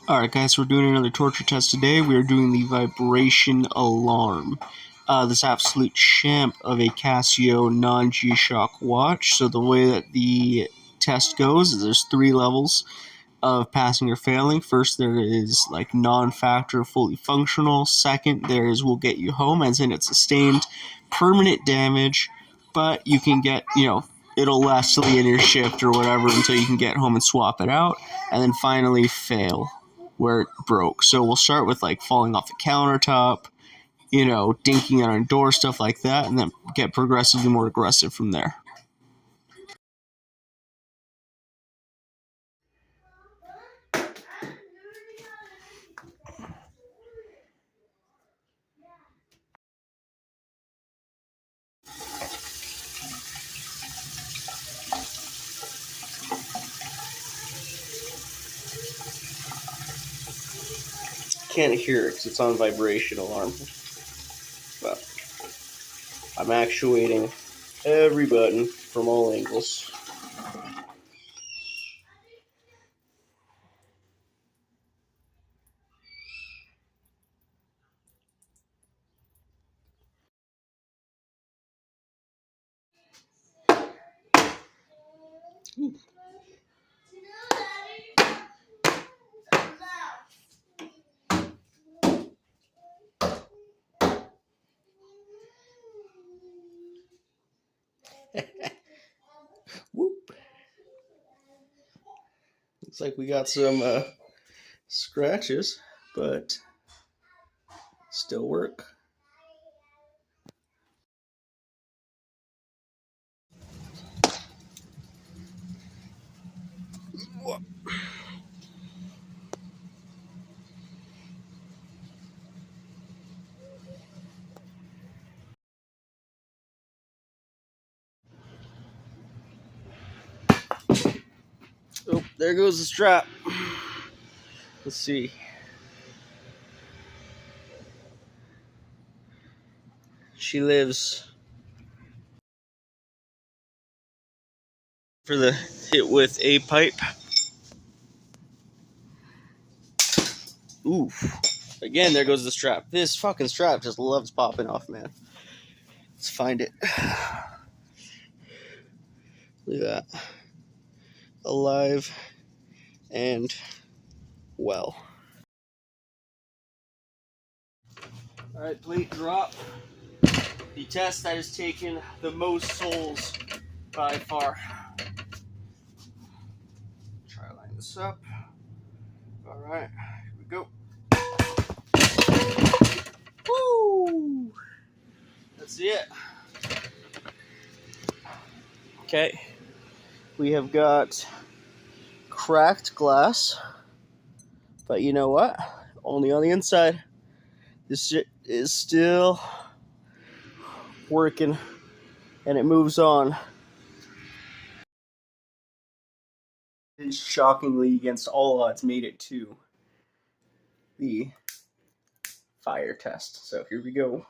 Alright guys, we're doing another torture test today. We are doing the Vibration Alarm. This absolute champ of a Casio non-G-Shock watch. So the way that the test goes is there's 3 levels of passing or failing. First there is like non-factor, fully functional. Second there is will get you home, as in it's sustained permanent damage, but you can get, it'll last till the end of your shift or whatever until you can get home and swap it out. And then finally fail, where it broke. So we'll start with like falling off the countertop, dinking on a door, stuff like that, and then get progressively more aggressive from there. Can't hear it because it's on vibration alarm, but I'm actuating every button from all angles. Whoop. Looks like we got some scratches, but still work. Whoop. Oh, there goes the strap. Let's see. She lives for the hit with a pipe. Oof. Again, there goes the strap. This fucking strap just loves popping off, man. Let's find it. Look at that. Alive and well. Alright, plate drop. The test that has taken the most souls by far. Try to line this up. Alright, here we go. Woo! That's it. Okay. We have got cracked glass. But you know what? Only on the inside. This shit is still working, and it moves on. And shockingly, against all odds, made it to the fire test. So here we go.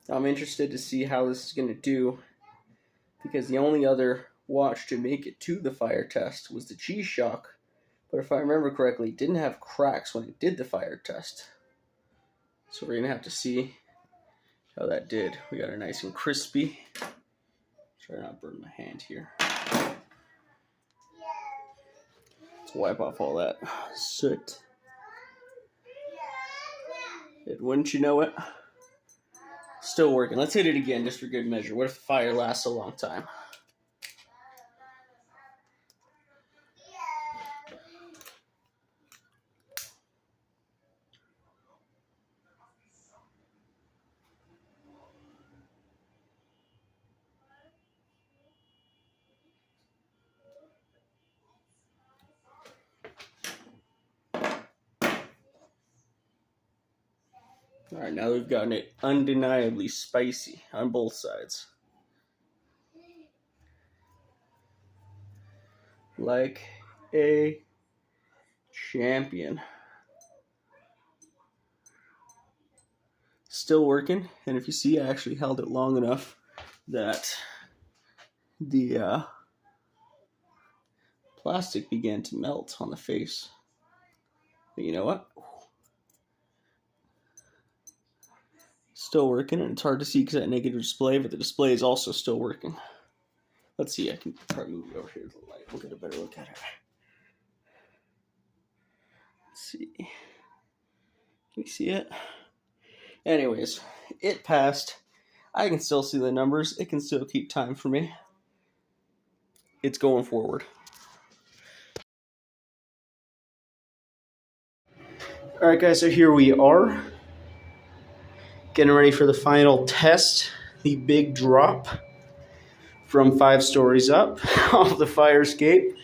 I'm interested to see how this is going to do, because the only other watch to make it to the fire test was the G-Shock, but if I remember correctly, it didn't have cracks when it did the fire test. So we're going to have to see how that did. We got it nice and crispy. Try not to burn my hand here. Let's wipe off all that soot. And wouldn't you know it? Still working. Let's hit it again just for good measure. What if the fire lasts a long time? Alright, now we've gotten it undeniably spicy on both sides. Like a champion. Still working, and if you see, I actually held it long enough that the plastic began to melt on the face. But you know what? Still working, and it's hard to see because that negative display, but the display is also still working. Let's see, I can probably move it over here to the light. We'll get a better look at it. Let's see. Can you see it? Anyways, it passed. I can still see the numbers. It can still keep time for me. It's going forward. Alright guys, so here we are. Getting ready for the final test. The big drop from 5 stories up off the fire escape.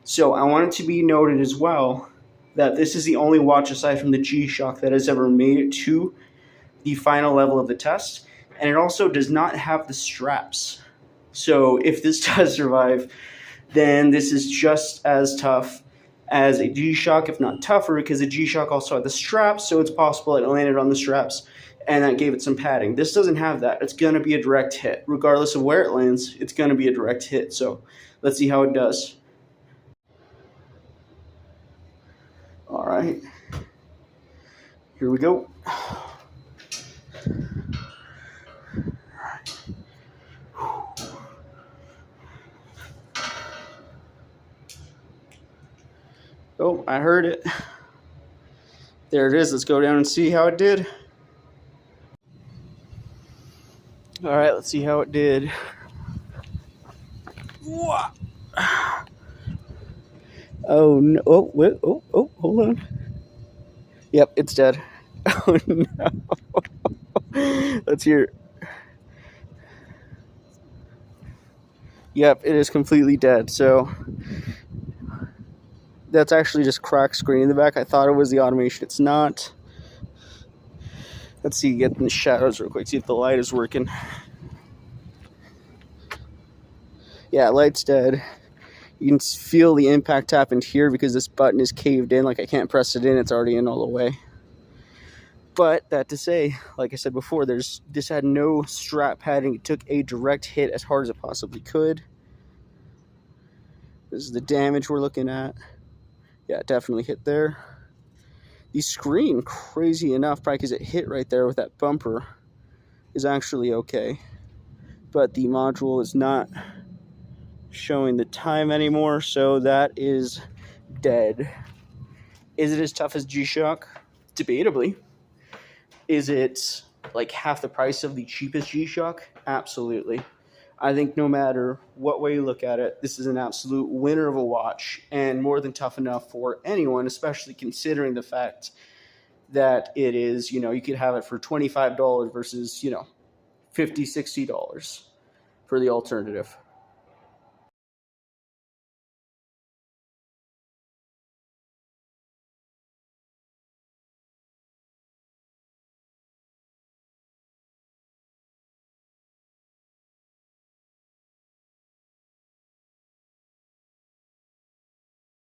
So I want it to be noted as well that this is the only watch aside from the G-Shock that has ever made it to the final level of the test. And it also does not have the straps. So if this does survive, then this is just as tough as a G-Shock, if not tougher, because the G-Shock also had the straps, so it's possible it landed on the straps, and that gave it some padding. This doesn't have that. It's going to be a direct hit. Regardless of where it lands, it's going to be a direct hit. So let's see how it does. All right. Here we go. Oh, I heard it. There it is. Let's go down and see how it did. All right, let's see how it did. Oh no! Oh, wait, oh, hold on. Yep, it's dead. Oh no! Let's hear it. Yep, it is completely dead. So that's actually just cracked screen in the back. I thought it was the automation. It's not. Let's see, get in the shadows real quick. See if the light is working. Yeah, light's dead. You can feel the impact happened here because this button is caved in. Like I can't press it in. It's already in all the way. But that to say, like I said before, this had no strap padding. It took a direct hit as hard as it possibly could. This is the damage we're looking at. Yeah, it definitely hit there. The screen, crazy enough, probably because it hit right there with that bumper, is actually okay. But the module is not showing the time anymore, so that is dead. Is it as tough as G-Shock? Debatably. Is it like half the price of the cheapest G-Shock? Absolutely. I think no matter what way you look at it, this is an absolute winner of a watch and more than tough enough for anyone, especially considering the fact that it is, you could have it for $25 versus, $50, $60 for the alternative.